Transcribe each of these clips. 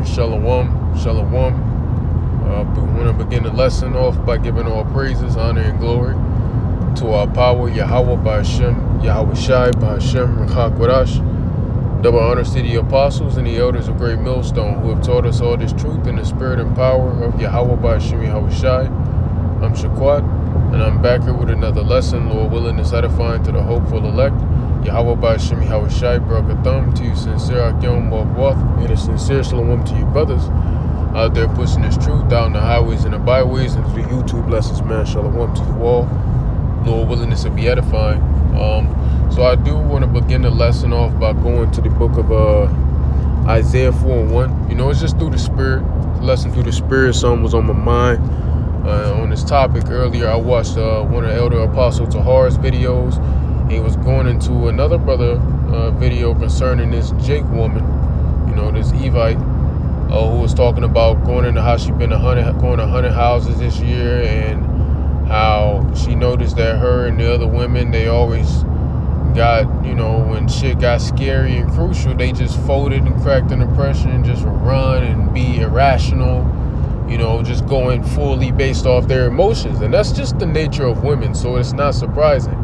Shalom, shalom. I want to begin the lesson off by giving all praises, honor, and glory to our power, Yahweh Ba'Hashem, Yahweh Shai Ba'Hashem, Rachak Wadash. Double honors to the apostles and the elders of Great Millstone who have taught us all this truth in the spirit and power of Yahweh Ba'Hashem, Yahweh Shai. I'm Shaquat, and I'm back here with another lesson, Lord willing, is edifying to the hopeful elect. Yahweh Ba'Hashem, Yahweh Shai, Barakatham, to you sincere Akyom Ba'Wath, and a sincere shalom to you brothers out there pushing this truth out in the highways and the byways and through YouTube blessings, man. Shalom to you all. Lord willing, this will be edifying. So I do want to begin the lesson off by going to the book of Isaiah 4:1. You know, it's just through the spirit. It's a lesson through the spirit. Something was on my mind on this topic earlier. I watched one of the Elder Apostle Tahar's videos. He was going into another brother video concerning this Jake woman, you know, this Evite, who was talking about going into how she been going to 100 houses this year, and how she noticed that her and the other women, they always got, you know, when shit got scary and crucial, they just folded and cracked under pressure and just run and be irrational, you know, just going fully based off their emotions. And that's just the nature of women, so it's not surprising.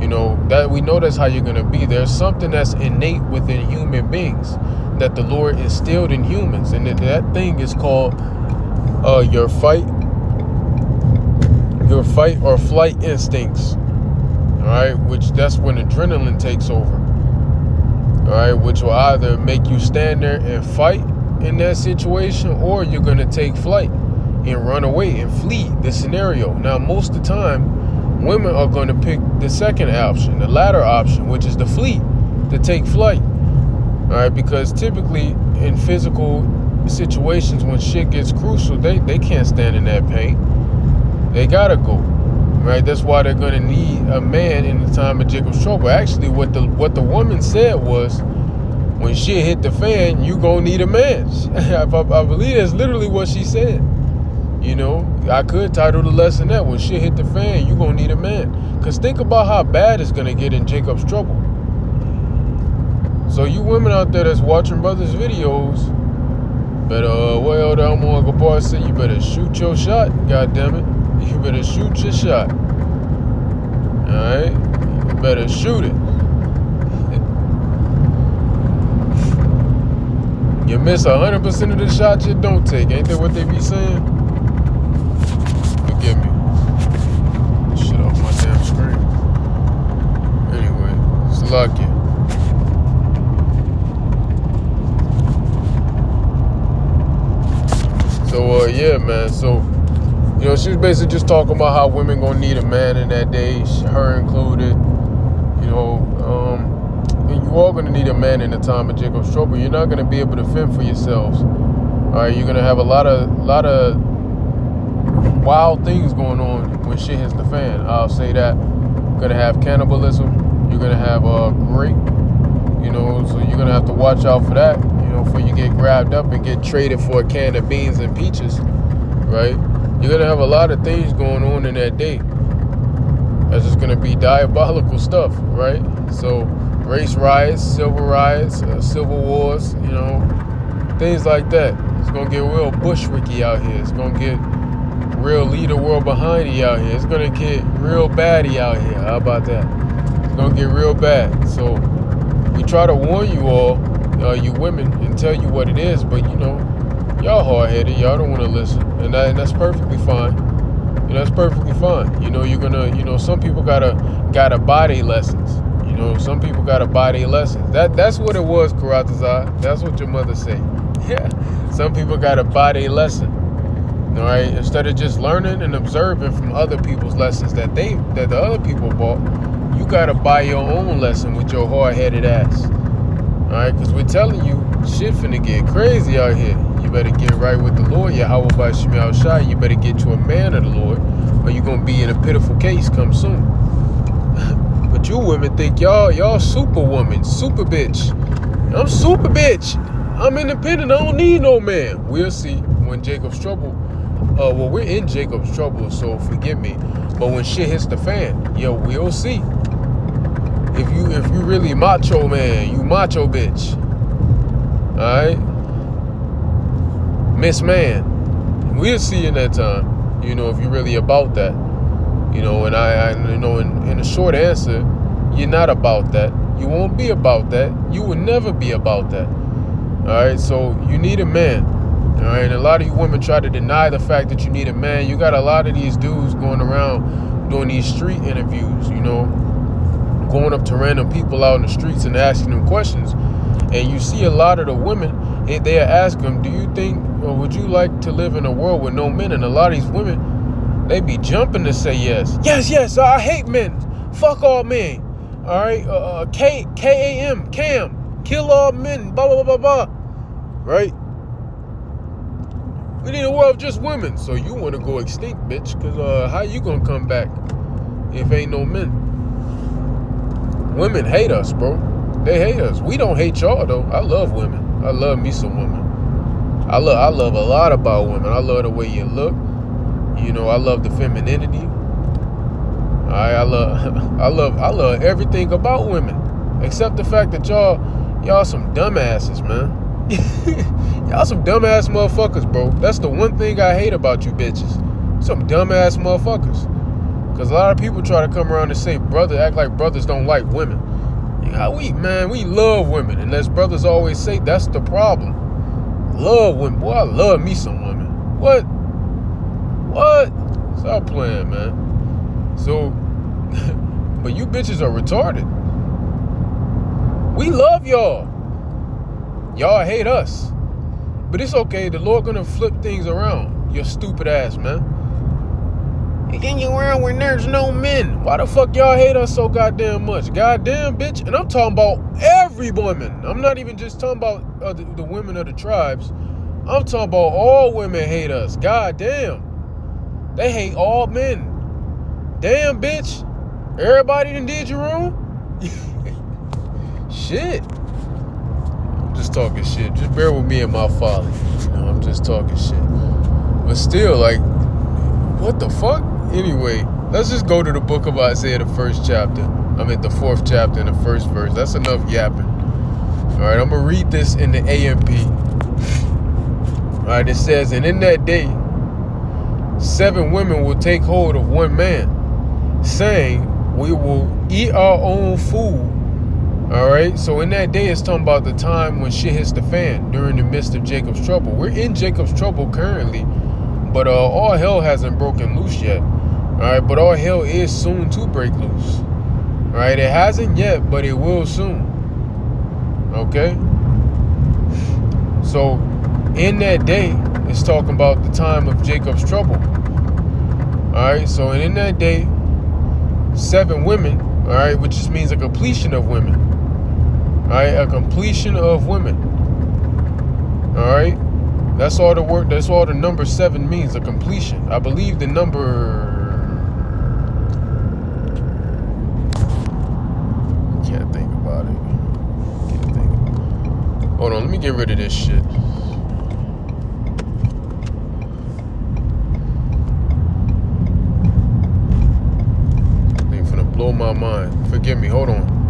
You know, that we know that's how you're going to be. There's something that's innate within human beings that the Lord instilled in humans. And that thing is called your fight or flight instincts. All right, which that's when adrenaline takes over. All right, which will either make you stand there and fight in that situation, or you're going to take flight and run away and flee the scenario. Now, most of the time, women are going to pick the second option, the latter option, which is to flee, to take flight. All right, because typically in physical situations, when shit gets crucial, they can't stand in that pain. They gotta go. Right? That's why they're going to need a man in the time of Jacob's trouble. Actually, what the woman said was, when shit hit the fan, you gonna need a man. I believe that's literally what she said. You know, I could title the lesson that, when shit hit the fan, you gonna need a man. Because think about how bad it's gonna get in Jacob's trouble. So you women out there that's watching brothers' videos, better, well, I'm on Gabar said, you better shoot your shot, goddammit. You better shoot your shot. Alright? You better shoot it. You miss 100% of the shots you don't take. Ain't that what they be saying? Forgive me. Shit off my damn screen. Anyway, it's lucky. So, yeah, man. So, you know, she was basically just talking about how women gonna need a man in that day, her included. You know, and you are gonna need a man in the time of Jacob's trouble. You're not gonna be able to fend for yourselves. All right, you're gonna have a lot of wild things going on when shit hits the fan. I'll say that. You're gonna have cannibalism. You're gonna have rape. You know, so you're gonna have to watch out for that. You know, before you get grabbed up and get traded for a can of beans and peaches, right? You're going to have a lot of things going on in that day. That's just going to be diabolical stuff, right? So race riots, civil wars, you know, things like that. It's going to get real bushwicky out here. It's going to get real leave the world behind you out here. It's going to get real baddie out here. How about that? It's going to get real bad. So we try to warn you all, you women, and tell you what it is, but, you know, y'all hard-headed. Y'all don't want to listen. And that's perfectly fine. You know, that's perfectly fine. You know, you're going to, you know, some people gotta buy their lessons. You know, some people gotta buy their lessons. That's what it was, Karatazar. That's what your mother said. Yeah. Some people gotta buy their lesson. All right? Instead of just learning and observing from other people's lessons that the other people bought, you gotta buy your own lesson with your hard-headed ass. All right? Because we're telling you, shit finna get crazy out here. You better get right with the Lord. Yahweh Ba'Hashem Yahweh Shai. You better get to a man of the Lord, or you're gonna be in a pitiful case come soon. But you women think y'all superwoman, super bitch. I'm super bitch. I'm independent. I don't need no man. We'll see when Jacob's trouble. Well, we're in Jacob's trouble, so forgive me. But when shit hits the fan, yo, we'll see. If you really macho man, you macho bitch. Alright? Miss Man. We'll see in that time, you know, if you're really about that. You know, and I you know, in a short answer, you're not about that. You won't be about that. You will never be about that. All right, so you need a man. All right, and a lot of you women try to deny the fact that you need a man. You got a lot of these dudes going around doing these street interviews, you know, going up to random people out in the streets and asking them questions. And you see a lot of the women, they ask them, do you think, or would you like to live in a world with no men? And a lot of these women, they be jumping to say yes. Yes, I hate men. Fuck all men. All right, K-A-M, Cam, kill all men, blah, blah, blah, blah, blah. Right? We need a world of just women. So you want to go extinct, bitch, because how you going to come back if ain't no men? Women hate us, bro. They hate us. We don't hate y'all, though. I love women. I love me some women. I love a lot about women. I love the way you look. You know, I love the femininity. I love everything about women, except the fact that y'all some dumbasses, man. Y'all some dumbass motherfuckers, bro. That's the one thing I hate about you bitches. Some dumbass motherfuckers. Because a lot of people try to come around and say, act like brothers don't like women. Yeah, we love women. And as brothers always say, that's the problem. Love women. Boy, I love me some women. What? Stop playing, man. So, but you bitches are retarded. We love y'all. Y'all hate us. But it's okay. The Lord gonna flip things around. Your stupid ass, man. Getting you around when there's no men. Why the fuck y'all hate us so goddamn much? Goddamn, bitch. And I'm talking about every woman. I'm not even just talking about the women of the tribes. I'm talking about all women hate us. Goddamn. They hate all men. Damn, bitch. Everybody done did you wrong? Shit. I'm just talking shit. Just bear with me and my folly. You know, I'm just talking shit. But still, like, what the fuck? Anyway, let's just go to the book of Isaiah, the first chapter. The fourth chapter and the first verse. That's enough yapping. All right, I'm going to read this in the AMP. All right, it says, and in that day, 7 women will take hold of one man, saying, we will eat our own food. All right, so in that day, it's talking about the time when shit hits the fan during the midst of Jacob's trouble. We're in Jacob's trouble currently, but all hell hasn't broken loose yet. All right, but all hell is soon to break loose. All right, it hasn't yet, but it will soon. Okay? So, in that day, it's talking about the time of Jacob's trouble. All right, so in that day, 7 women, all right, which just means a completion of women. All right, a completion of women. All right, that's all the word. That's all the number 7 means, a completion. I believe the number. Can't think about it. Can't think. Hold on, let me get rid of this shit. Thing finna blow my mind. Forgive me. Hold on.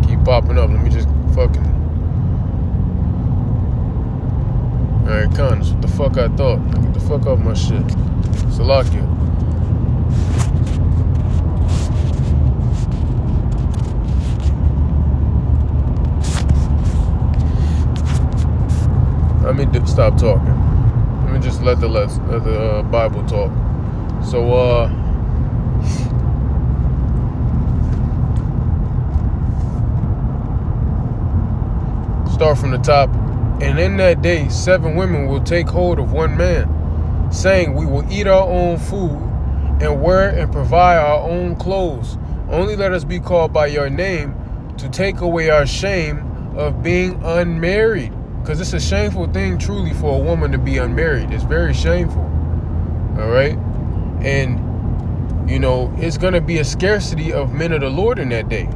Keep popping up. Let me just fucking. Alright, cons. What the fuck I thought? Get the fuck off my shit. Salakia. Let me stop talking. Let me just let the Bible talk. So, start from the top. And in that day, 7 women will take hold of one man, saying, we will eat our own food and wear and provide our own clothes. Only let us be called by your name to take away our shame of being unmarried. Because it's a shameful thing, truly, for a woman to be unmarried. It's very shameful. All right? And, you know, it's going to be a scarcity of men of the Lord in that day.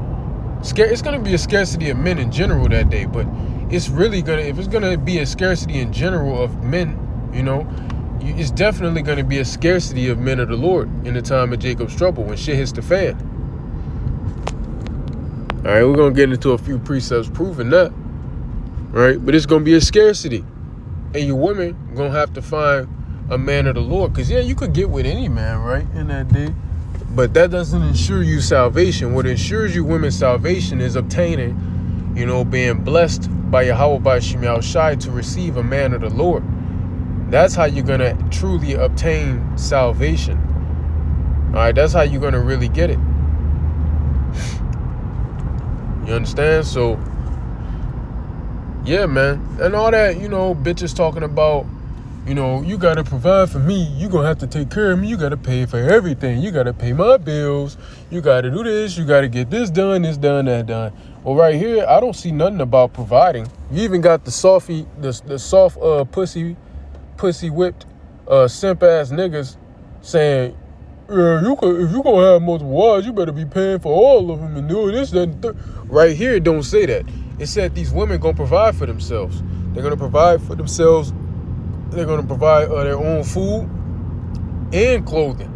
It's going to be a scarcity of men in general that day. But it's really going to, if it's going to be a scarcity in general of men, you know, it's definitely going to be a scarcity of men of the Lord in the time of Jacob's trouble when shit hits the fan. All right, we're going to get into a few precepts proving that. Right? But it's going to be a scarcity. And your women gonna have to find a man of the Lord. Because, yeah, you could get with any man, right, in that day. But that doesn't ensure you salvation. What ensures you women's salvation is obtaining, being blessed by Yahweh by Shem Shai to receive a man of the Lord. That's how you're going to truly obtain salvation. All right, that's how you're going to really get it. You understand? So, yeah, man. And all that, bitches talking about, you got to provide for me. You going to have to take care of me. You got to pay for everything. You got to pay my bills. You got to do this. You got to get this done, that done. Well, right here, I don't see nothing about providing. You even got the soft pussy whipped simp ass niggas saying, yeah, if you gonna have multiple wives, you better be paying for all of them and doing this, that, and third. Right here, it don't say that. It said these women gonna provide for themselves. They're gonna provide for themselves. They're gonna provide their own food and clothing.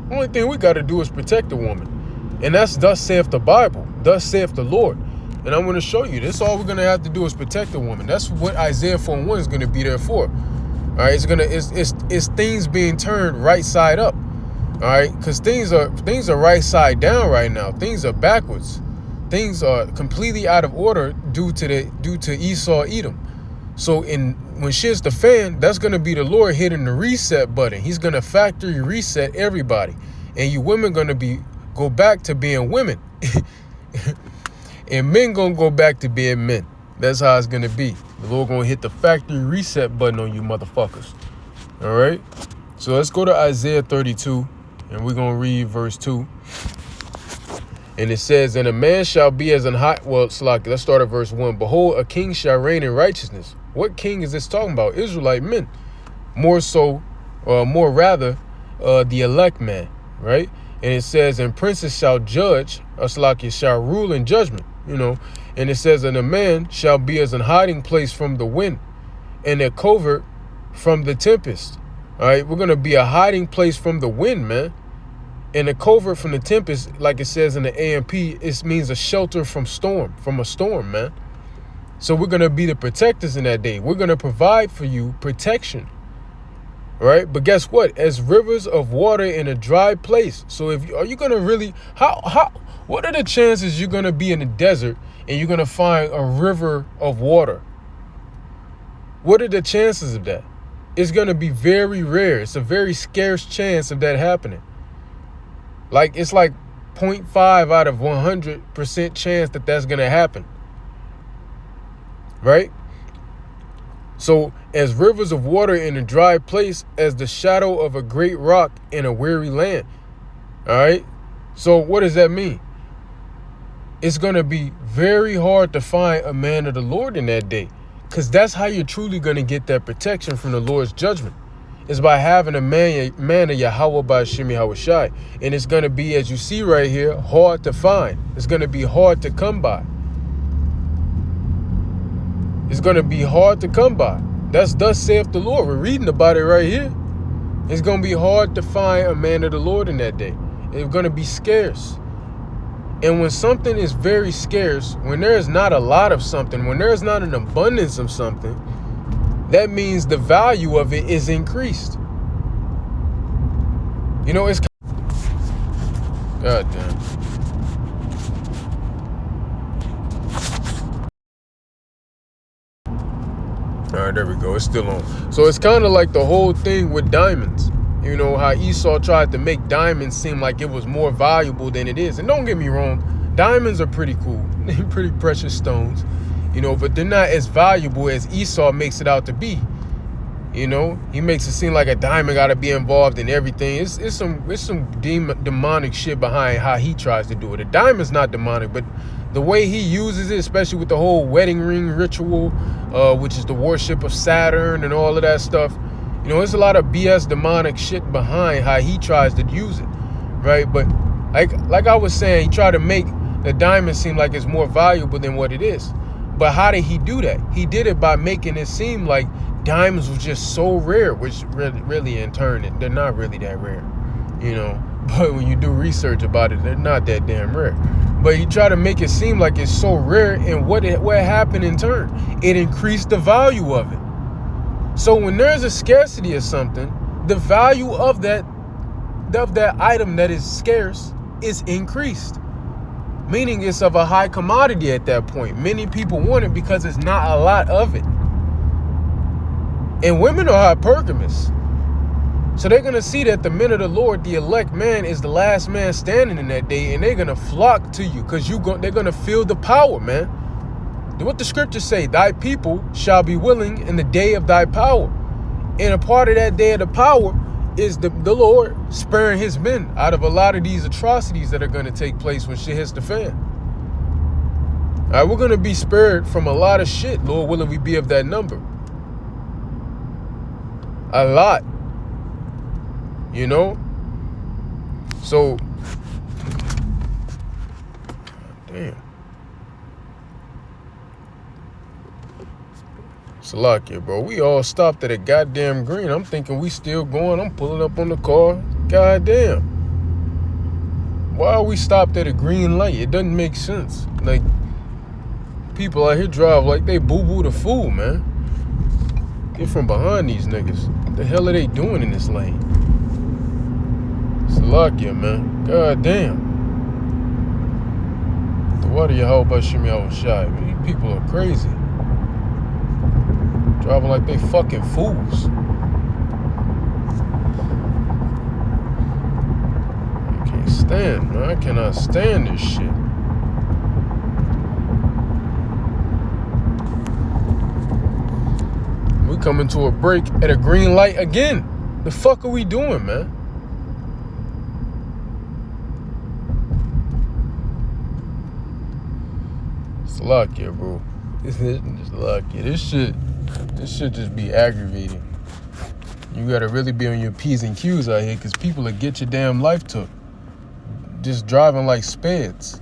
Only thing we gotta do is protect the woman, and that's thus saith the Bible. Thus saith the Lord. And I'm gonna show you. This all we're gonna have to do is protect the woman. That's what Isaiah 4:1 is gonna be there for. All right, it's things being turned right side up. All right, because things are right side down right now. Things are backwards. Things are completely out of order due to Esau Edom. So when shit's the fan, that's gonna be the Lord hitting the reset button. He's gonna factory reset everybody, and you women gonna go back to being women, and men gonna go back to being men. That's how it's gonna be. The Lord gonna hit the factory reset button on you motherfuckers. All right. So let's go to Isaiah 32, and we're gonna read verse 2. And it says, and a man shall be as an hot, let's start at verse 1. Behold, a king shall reign in righteousness. What king is this talking about? Israelite men. More rather, the elect man, right? And it says, and princes shall judge, shall rule in judgment, And it says, and a man shall be as an hiding place from the wind, and a covert from the tempest. All right, we're going to be a hiding place from the wind, man. And a covert from the tempest, like it says in the AMP, it means a shelter from a storm, man. So we're going to be the protectors in that day. We're going to provide for you protection, right? But guess what? As rivers of water in a dry place. So are you going to really, what are the chances you're going to be in the desert and you're going to find a river of water? What are the chances of that? It's going to be very rare. It's a very scarce chance of that happening. It's like 0.5 out of 100% chance that that's going to happen. Right? So, as rivers of water in a dry place, as the shadow of a great rock in a weary land. All right? So, what does that mean? It's going to be very hard to find a man of the Lord in that day. Because that's how you're truly going to get that protection from the Lord's judgment. It's by having a man of Yahweh by Shem Shai. And it's going to be, as you see right here, hard to find. It's going to be hard to come by. It's going to be hard to come by. That's thus saith the Lord. We're reading about it right here. It's going to be hard to find a man of the Lord in that day. It's going to be scarce. And when something is very scarce, when there is not a lot of something, when there is not an abundance of something, that means the value of it is increased. It's... God damn. All right, there we go. It's still on. So it's kind of like the whole thing with diamonds. How Esau tried to make diamonds seem like it was more valuable than it is. And don't get me wrong, diamonds are pretty cool. They're pretty precious stones, but they're not as valuable as Esau makes it out to be. He makes it seem like a diamond got to be involved in everything. It's some demonic shit behind how he tries to do it. A diamond's not demonic, but the way he uses it, especially with the whole wedding ring ritual, which is the worship of Saturn and all of that stuff, there's a lot of BS demonic shit behind how he tries to use it, right? But like I was saying, he tried to make the diamond seem like it's more valuable than what it is. But how did he do that? He did it by making it seem like diamonds was just so rare, which really in turn, they're not really that rare, But when you do research about it, they're not that damn rare. But he tried to make it seem like it's so rare, and what happened in turn? It increased the value of it. So when there's a scarcity of something, the value of that item that is scarce is increased. Meaning it's of a high commodity at that point. Many people want it because there's not a lot of it. And women are hypergamous. So they're going to see that the men of the Lord, the elect man, is the last man standing in that day. And they're going to flock to you because they're going to feel the power, man. What the scriptures say, thy people shall be willing in the day of thy power. And a part of that day of the power is the Lord sparing his men out of a lot of these atrocities that are going to take place when shit hits the fan. All right, we're going to be spared from a lot of shit. Lord willing, we be of that number. A lot. You know? So, damn. Salakia, bro. We all stopped at a goddamn green. I'm thinking we still going. I'm pulling up on the car. Goddamn. Why are we stopped at a green light? It doesn't make sense. Like, people out here drive like they boo-boo the fool, man. Get from behind these niggas. What the hell are they doing in this lane? Salakia, man. Goddamn. The water you how about Shimmy Shai? These people are crazy. Driving like they fucking fools. I can't stand, man. I cannot stand this shit. We coming to a break at a green light again. The fuck are we doing, man? Salakia, bro. This shit just be aggravating. You gotta really be on your P's and Q's out here because people will get your damn life took. Just driving like speds.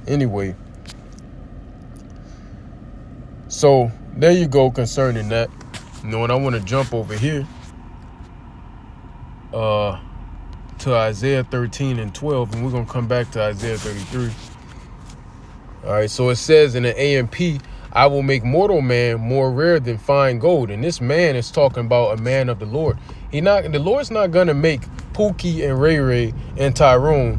Anyway. So, there you go concerning that. You know, and I want to jump over here to Isaiah 13 and 12, and we're going to come back to Isaiah 33. All right, so it says in the AMP, I will make mortal man more rare than fine gold. And this man is talking about a man of the Lord. The Lord's not going to make Pookie and Ray Ray and Tyrone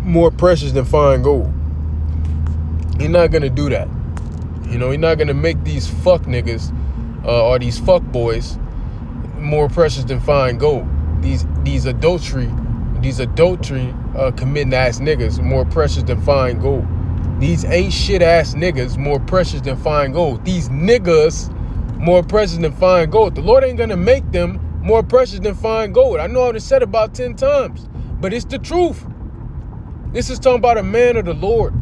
more precious than fine gold. He's not going to do that. You know, he's not going to make these fuck niggas or these fuck boys more precious than fine gold. These adultery committing ass niggas more precious than fine gold. These ain't shit ass niggas more precious than fine gold. These niggas more precious than fine gold. The Lord ain't gonna make them more precious than fine gold. I know I've said it about 10 times, but it's the truth. This is talking about a man of the Lord.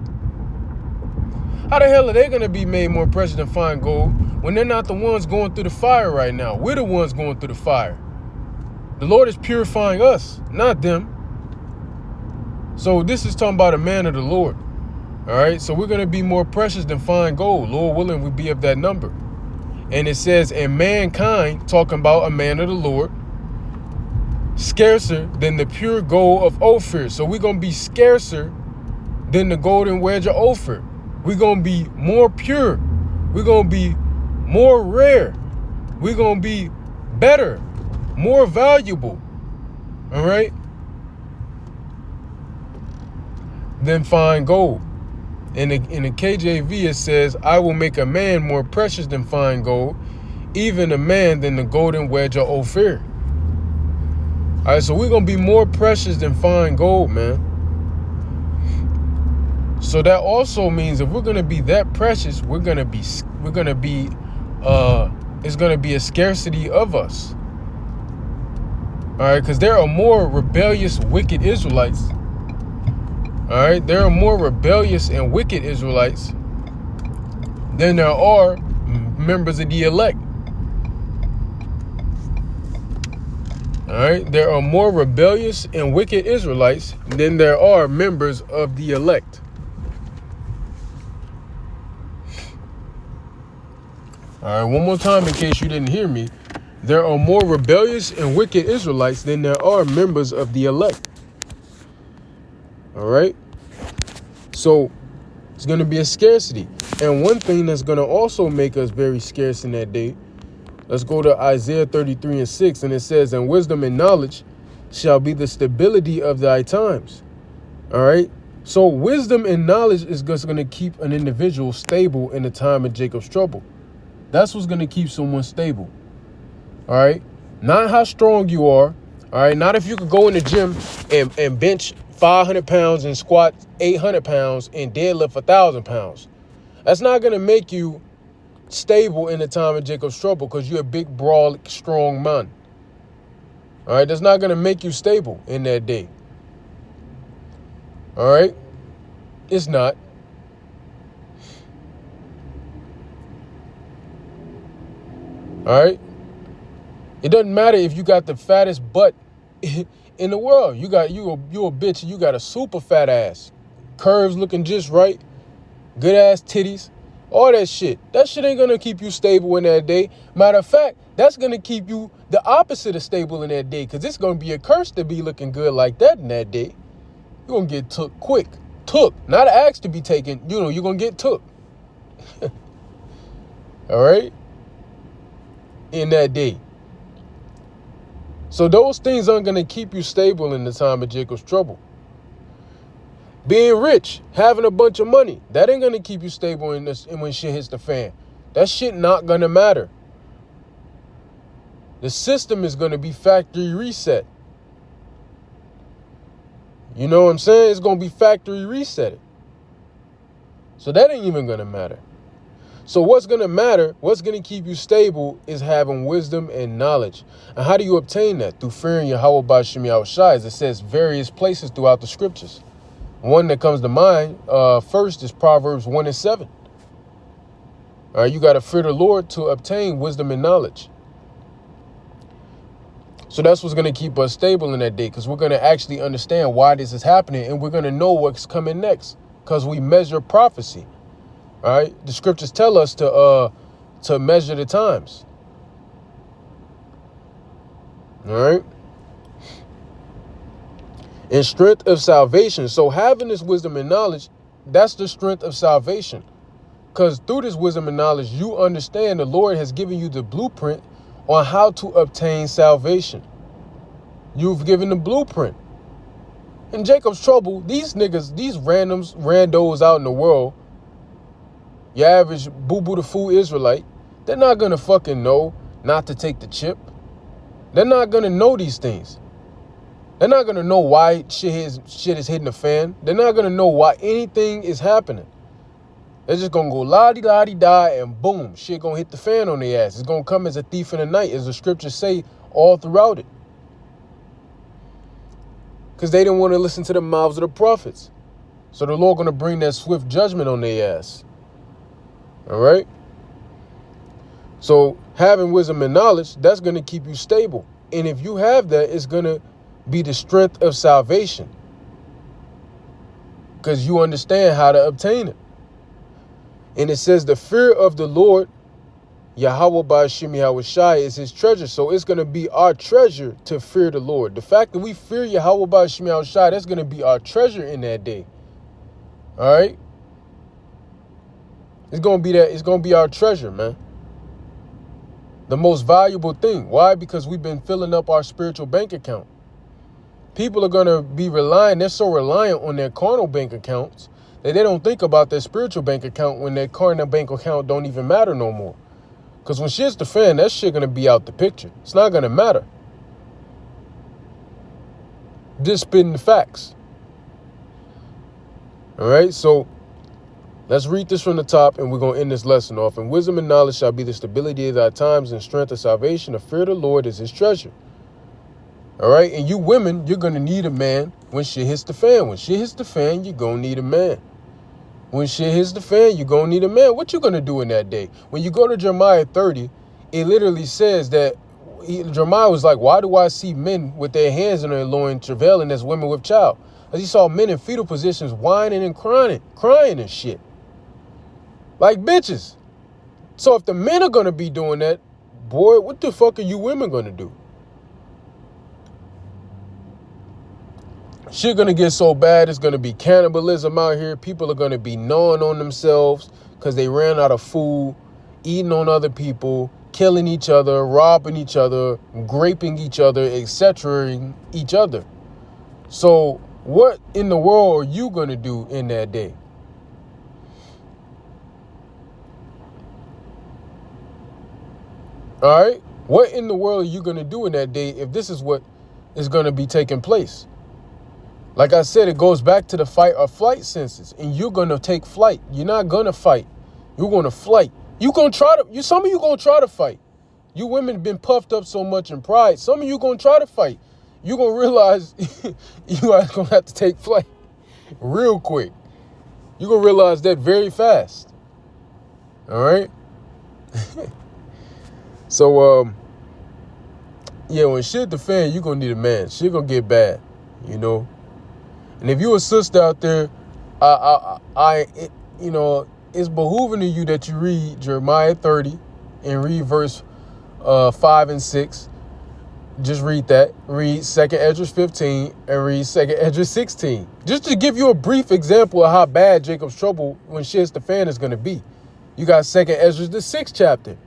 How the hell are they gonna be made more precious than fine gold when they're not the ones going through the fire right now? We're the ones going through the fire. The Lord is purifying us, not them. So this is talking about a man of the Lord. All right, so we're going to be more precious than fine gold. Lord willing, we be of that number. And it says, and mankind, talking about a man of the Lord, scarcer than the pure gold of Ophir. So we're going to be scarcer than the golden wedge of Ophir. We're going to be more pure. We're going to be more rare. We're going to be better, more valuable. All right? Than fine gold. In the KJV, it says, I will make a man more precious than fine gold, even a man than the golden wedge of Ophir. All right, so we're going to be more precious than fine gold, man. So that also means if we're going to be that precious, it's going to be a scarcity of us. All right, because there are more rebellious, wicked Israelites. All right, there are more rebellious and wicked Israelites than there are members of the elect. All right, there are more rebellious and wicked Israelites than there are members of the elect. All right, one more time in case you didn't hear me. There are more rebellious and wicked Israelites than there are members of the elect. All right. So It's going to be a scarcity. And one thing that's going to also make us very scarce in that day, let's go to Isaiah 33:6, and it says, and wisdom and knowledge shall be the stability of thy times. All right. So wisdom and knowledge is just going to keep an individual stable in the time of Jacob's trouble. That's what's going to keep someone stable. All right. Not how strong you are. All right. Not if you could go in the gym and bench 500 pounds and squat 800 pounds and deadlift 1,000 pounds. That's not going to make you stable in the time of Jacob's trouble because you're a big, broad, strong man. All right. That's not going to make you stable in that day. All right. It's not. All right. It doesn't matter if you got the fattest butt in the world. You a bitch. You got a super fat ass, curves looking just right, good ass titties, all that shit. That shit ain't gonna keep you stable in that day. Matter of fact, that's gonna keep you the opposite of stable in that day, because it's gonna be a curse to be looking good like that in that day. You're gonna get took quick. Took, not asked to be taken. You're gonna get took. All right, in that day. So those things aren't going to keep you stable in the time of Jacob's trouble. Being rich, having a bunch of money, that ain't going to keep you stable in this. And when shit hits the fan, that shit not going to matter. The system is going to be factory reset. You know what I'm saying? It's going to be factory resetted. So that ain't even going to matter. So what's going to matter, what's going to keep you stable is having wisdom and knowledge. And how do you obtain that? Through fearing Yahweh Ba'Shem Yahushai, as it says various places throughout the scriptures. One that comes to mind first is Proverbs 1:7. All right, you got to fear the Lord to obtain wisdom and knowledge. So that's what's going to keep us stable in that day, because we're going to actually understand why this is happening, and we're going to know what's coming next, because we measure prophecy. All right, the scriptures tell us to measure the times. All right, and strength of salvation. So having this wisdom and knowledge, that's the strength of salvation, because through this wisdom and knowledge, you understand the Lord has given you the blueprint on how to obtain salvation. You've given the blueprint. In Jacob's trouble, these niggas, these randos out in the world, your average boo-boo the fool Israelite, they're not going to fucking know not to take the chip. They're not going to know these things. They're not going to know why shit is hitting the fan. They're not going to know why anything is happening. They're just going to go la-di-la-di-da and boom, shit going to hit the fan on their ass. It's going to come as a thief in the night, as the scriptures say all throughout it. Because they didn't want to listen to the mouths of the prophets. So the Lord going to bring that swift judgment on their ass. All right. So having wisdom and knowledge, that's going to keep you stable. And if you have that, it's going to be the strength of salvation, because you understand how to obtain it. And it says the fear of the Lord, Yahweh Ba'Shem Yahushai, is his treasure. So it's going to be our treasure to fear the Lord. The fact that we fear Yahweh Ba'Shem Yahushai, that's going to be our treasure in that day. All right. It's going to be that. It's going to be our treasure, man. The most valuable thing. Why? Because we've been filling up our spiritual bank account. People are going to be relying. They're so reliant on their carnal bank accounts that they don't think about their spiritual bank account when their carnal bank account don't even matter no more. Because when shit's the fan, that shit going to be out the picture. It's not going to matter. Just spitting the facts. All right, so let's read this from the top, and we're going to end this lesson off. And wisdom and knowledge shall be the stability of thy times, and strength of salvation. The fear of the Lord is his treasure. All right. And you women, you're going to need a man when shit hits the fan. When shit hits the fan, you're going to need a man. When shit hits the fan, you're going to need a man. What you going to do in that day? When you go to Jeremiah 30, it literally says that Jeremiah was like, why do I see men with their hands in their loin travailing as women with child? As he saw men in fetal positions whining and crying and shit. Like bitches. So if the men are going to be doing that, boy, what the fuck are you women going to do? Shit gonna get so bad, it's gonna be cannibalism out here. People are gonna be gnawing on themselves because they ran out of food, eating on other people, killing each other, robbing each other, raping each other, etc. each other. So what in the world are you gonna do in that day? All right? What in the world are you gonna do in that day if this is what is gonna be taking place? Like I said, it goes back to the fight or flight senses, and you're gonna take flight. You're not gonna fight. You're gonna flight. Some of you gonna try to fight. You women been puffed up so much in pride. Some of you gonna try to fight. You're gonna realize you are gonna have to take flight real quick. You're gonna realize that very fast. All right. So yeah, when shit the fan, you're gonna need a man. Shit gonna get bad, you know. And if you a sister out there, it's behooving to you that you read Jeremiah 30 and read verse 5 and 6. Just read that. Read 2nd Esdras 15 and read 2nd Esdras 16. Just to give you a brief example of how bad Jacob's trouble when shit's the fan is going to be. You got 2nd Esdras, the 6th chapter.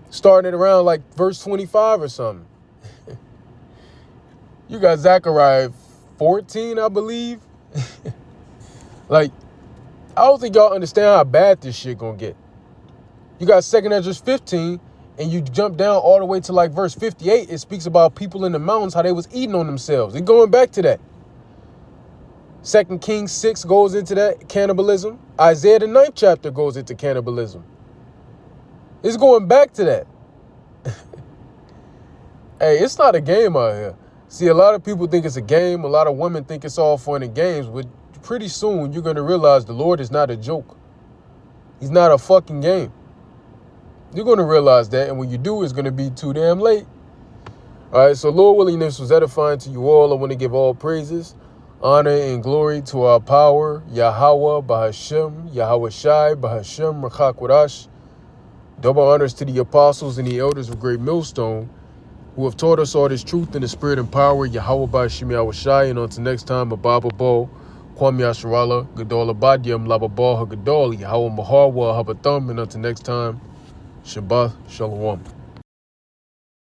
Starting at around like verse 25 or something. You got Zechariah 14, I believe. Like, I don't think y'all understand how bad this shit gonna get. You got 2nd Esdras 15, and you jump down all the way to like verse 58. It speaks about people in the mountains, how they was eating on themselves. It's going back to that. 2 Kings 6 goes into that, cannibalism. Isaiah the 9th chapter goes into cannibalism. It's going back to that. Hey, it's not a game out here. See, a lot of people think it's a game. A lot of women think it's all fun and games. But pretty soon, you're going to realize the Lord is not a joke. He's not a fucking game. You're going to realize that. And when you do, it's going to be too damn late. All right, so Lord willing, this was edifying to you all. I want to give all praises, honor, and glory to our power, Yahweh, Bahashem, Yahweh Shai, Bahashem, Rachak Wadash. Double honors to the apostles and the elders of Great Millstone, who have taught us all this truth in the spirit and power, Yahweh Bahashem Yahweh Shai. And until next time, Ababa Bo, Kwam Yasharala, Gadola Badyam, Lababa Hagadol, Yahweh Maharwa Habathum. And until next time, Shabbat Shalom.